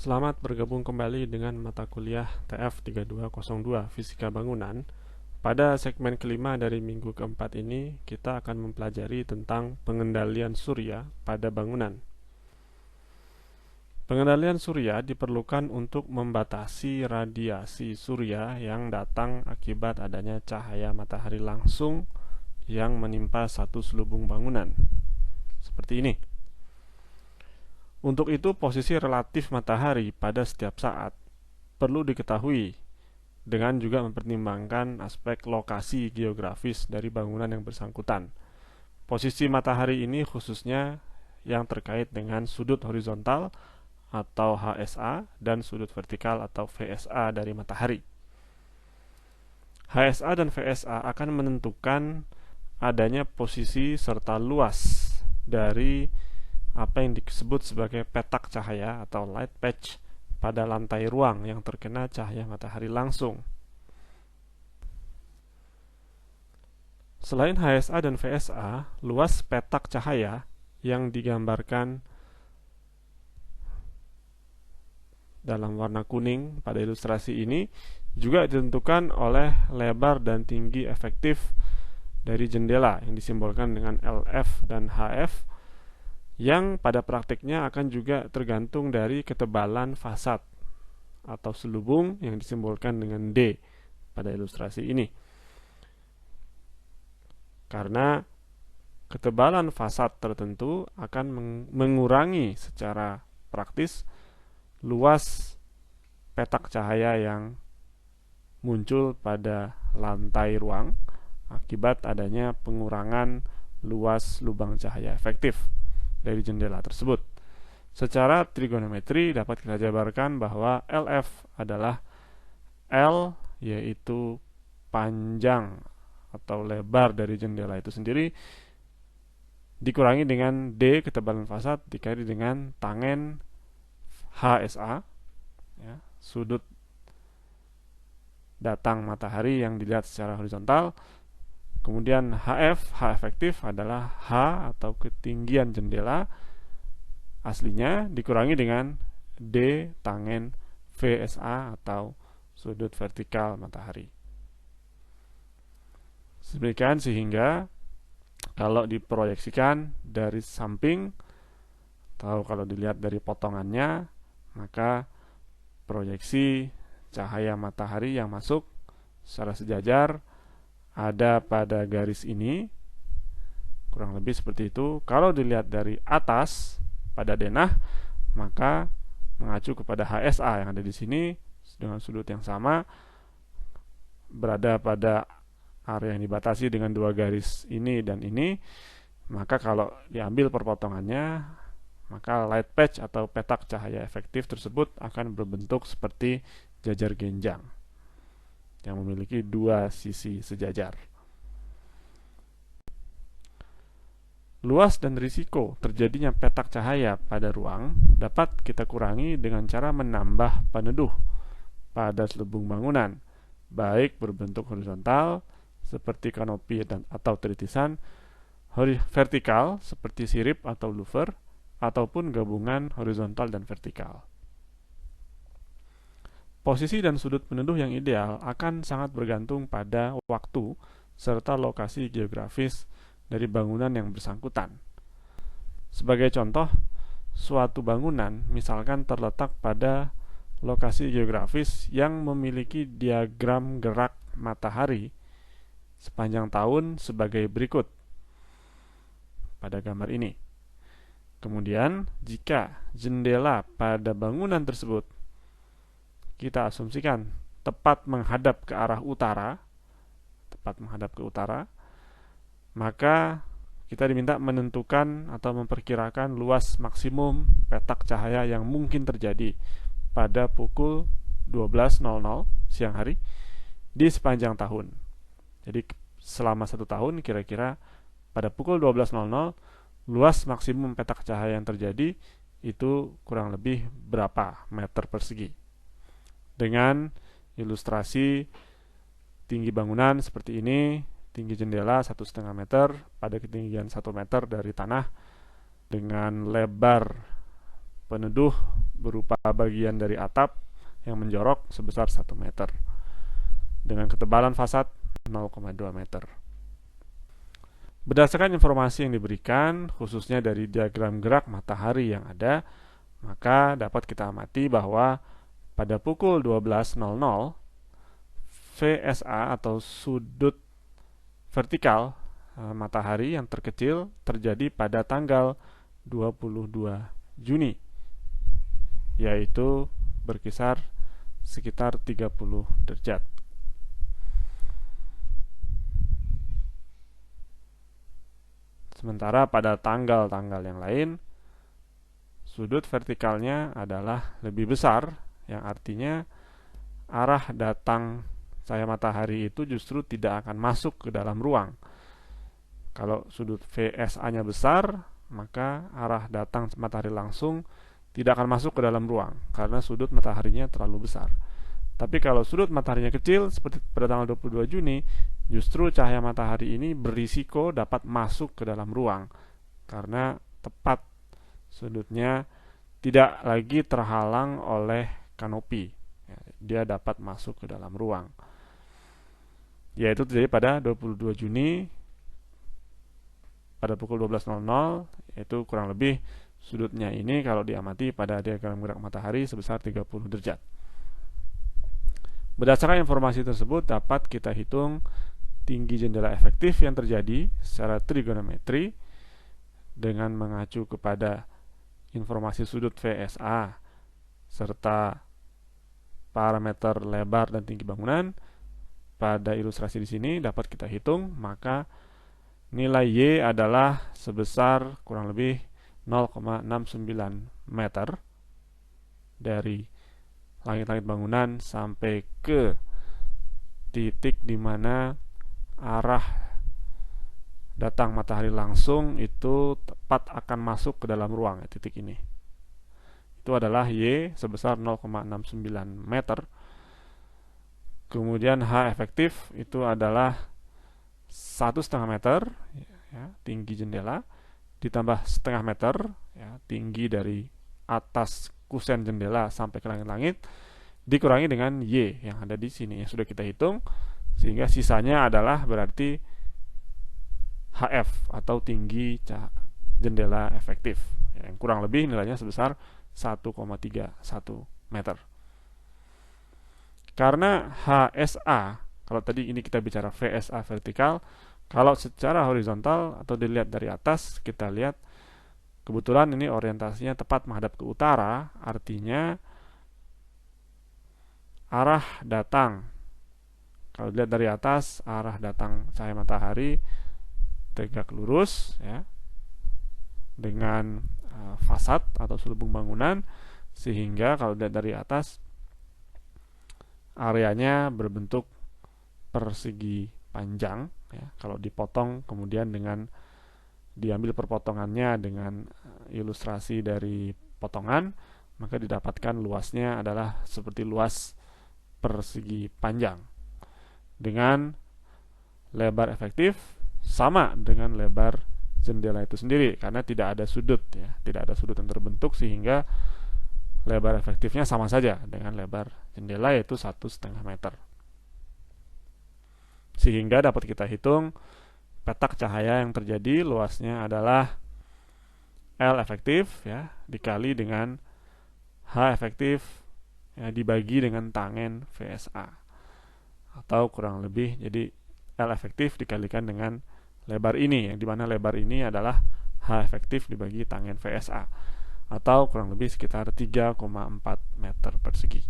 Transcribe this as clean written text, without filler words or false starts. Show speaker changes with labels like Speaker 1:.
Speaker 1: Selamat bergabung kembali dengan mata kuliah TF 3202 Fisika Bangunan. Pada segmen kelima dari minggu keempat ini, kita akan mempelajari tentang pengendalian surya pada bangunan. Pengendalian surya diperlukan untuk membatasi radiasi surya yang datang akibat adanya cahaya matahari langsung yang menimpa satu selubung bangunan. Seperti ini. Untuk itu, posisi relatif matahari pada setiap saat perlu diketahui dengan juga mempertimbangkan aspek lokasi geografis dari bangunan yang bersangkutan. Posisi matahari ini khususnya yang terkait dengan sudut horizontal atau HSA dan sudut vertikal atau VSA dari matahari. HSA dan VSA akan menentukan adanya posisi serta luas dari apa yang disebut sebagai petak cahaya atau light patch pada lantai ruang yang terkena cahaya matahari langsung. Selain HSA dan VSA, luas petak cahaya yang digambarkan dalam warna kuning pada ilustrasi ini juga ditentukan oleh lebar dan tinggi efektif dari jendela yang disimbolkan dengan LF dan HF, yang pada praktiknya akan juga tergantung dari ketebalan fasad atau selubung yang disimbolkan dengan D pada ilustrasi ini. Karena ketebalan fasad tertentu akan mengurangi secara praktis luas petak cahaya yang muncul pada lantai ruang akibat adanya pengurangan luas lubang cahaya efektif dari jendela tersebut. Secara trigonometri dapat kita jabarkan bahwa LF adalah L, yaitu panjang atau lebar dari jendela itu sendiri, dikurangi dengan D, ketebalan fasad, dikali dengan tangen HSA, ya, sudut datang matahari yang dilihat secara horizontal. Kemudian HF, H efektif adalah H atau ketinggian jendela aslinya dikurangi dengan D tangen VSA atau sudut vertikal matahari. Demikian sehingga kalau diproyeksikan dari samping atau kalau dilihat dari potongannya, maka proyeksi cahaya matahari yang masuk secara sejajar ada pada garis ini, kurang lebih seperti itu. Kalau dilihat dari atas pada denah, maka mengacu kepada HSA yang ada di sini dengan sudut yang sama, berada pada area yang dibatasi dengan dua garis ini dan ini. Maka kalau diambil perpotongannya, maka light patch atau petak cahaya efektif tersebut akan berbentuk seperti jajar genjang yang memiliki dua sisi sejajar. Luas dan risiko terjadinya petak cahaya pada ruang dapat kita kurangi dengan cara menambah peneduh pada selubung bangunan, baik berbentuk horizontal seperti kanopi dan atau tritisan, vertikal seperti sirip atau louver, ataupun gabungan horizontal dan vertikal. Posisi dan sudut peneduh yang ideal akan sangat bergantung pada waktu serta lokasi geografis dari bangunan yang bersangkutan. Sebagai contoh, suatu bangunan misalkan terletak pada lokasi geografis yang memiliki diagram gerak matahari sepanjang tahun sebagai berikut pada gambar ini. Kemudian, jika jendela pada bangunan tersebut kita asumsikan tepat menghadap ke arah utara, maka kita diminta menentukan atau memperkirakan luas maksimum petak cahaya yang mungkin terjadi pada pukul 12.00 siang hari di sepanjang tahun. Jadi selama 1 tahun kira-kira pada pukul 12.00 luas maksimum petak cahaya yang terjadi itu kurang lebih berapa meter persegi. Dengan ilustrasi tinggi bangunan seperti ini, tinggi jendela 1,5 meter pada ketinggian 1 meter dari tanah, dengan lebar peneduh berupa bagian dari atap yang menjorok sebesar 1 meter dengan ketebalan fasad 0,2 meter. Berdasarkan informasi yang diberikan, khususnya dari diagram gerak matahari yang ada, maka dapat kita amati bahwa pada pukul 12.00 VSA atau sudut vertikal matahari yang terkecil terjadi pada tanggal 22 Juni, yaitu berkisar sekitar 30 derajat. Sementara pada tanggal-tanggal yang lain, sudut vertikalnya adalah lebih besar, yang artinya arah datang cahaya matahari itu justru tidak akan masuk ke dalam ruang. Kalau sudut VSA-nya besar, maka arah datang matahari langsung tidak akan masuk ke dalam ruang karena sudut mataharinya terlalu besar. Tapi kalau sudut mataharinya kecil seperti pada tanggal 22 Juni, justru cahaya matahari ini berisiko dapat masuk ke dalam ruang karena tepat sudutnya tidak lagi terhalang oleh kanopi. Dia dapat masuk ke dalam ruang. Yaitu terjadi pada 22 Juni pada pukul 12.00, yaitu kurang lebih sudutnya ini kalau diamati pada diagram gerak matahari sebesar 30 derajat. Berdasarkan informasi tersebut dapat kita hitung tinggi jendela efektif yang terjadi secara trigonometri dengan mengacu kepada informasi sudut VSA serta parameter lebar dan tinggi bangunan. Pada ilustrasi di sini dapat kita hitung, maka nilai Y adalah sebesar kurang lebih 0,69 meter dari langit-langit bangunan sampai ke titik di mana arah datang matahari langsung itu tepat akan masuk ke dalam ruang, titik ini. Itu adalah Y sebesar 0,69 meter. Kemudian H efektif itu adalah 1,5 meter ya, tinggi jendela ditambah setengah meter ya, tinggi dari atas kusen jendela sampai ke langit-langit dikurangi dengan Y yang ada di sini yang sudah kita hitung, sehingga sisanya adalah berarti HF atau tinggi jendela efektif yang kurang lebih nilainya sebesar 1,31 meter. Karena HSA, kalau tadi ini kita bicara VSA vertikal, kalau secara horizontal atau dilihat dari atas, kita lihat kebetulan ini orientasinya tepat menghadap ke utara, artinya arah datang, kalau dilihat dari atas, arah datang cahaya matahari tegak lurus ya, dengan fasad atau selubung bangunan, sehingga kalau dilihat dari atas areanya berbentuk persegi panjang ya. Kalau dipotong kemudian dengan diambil perpotongannya dengan ilustrasi dari potongan, maka didapatkan luasnya adalah seperti luas persegi panjang dengan lebar efektif sama dengan lebar jendela itu sendiri karena tidak ada sudut ya, tidak ada sudut yang terbentuk, sehingga lebar efektifnya sama saja dengan lebar jendela, yaitu 1,5 meter. Sehingga dapat kita hitung petak cahaya yang terjadi luasnya adalah L efektif ya, dikali dengan H efektif ya, dibagi dengan tangen VSA, atau kurang lebih jadi L efektif dikalikan dengan lebar ini, yang dimana lebar ini adalah H efektif dibagi tangen VSA, atau kurang lebih sekitar 3,4 meter persegi.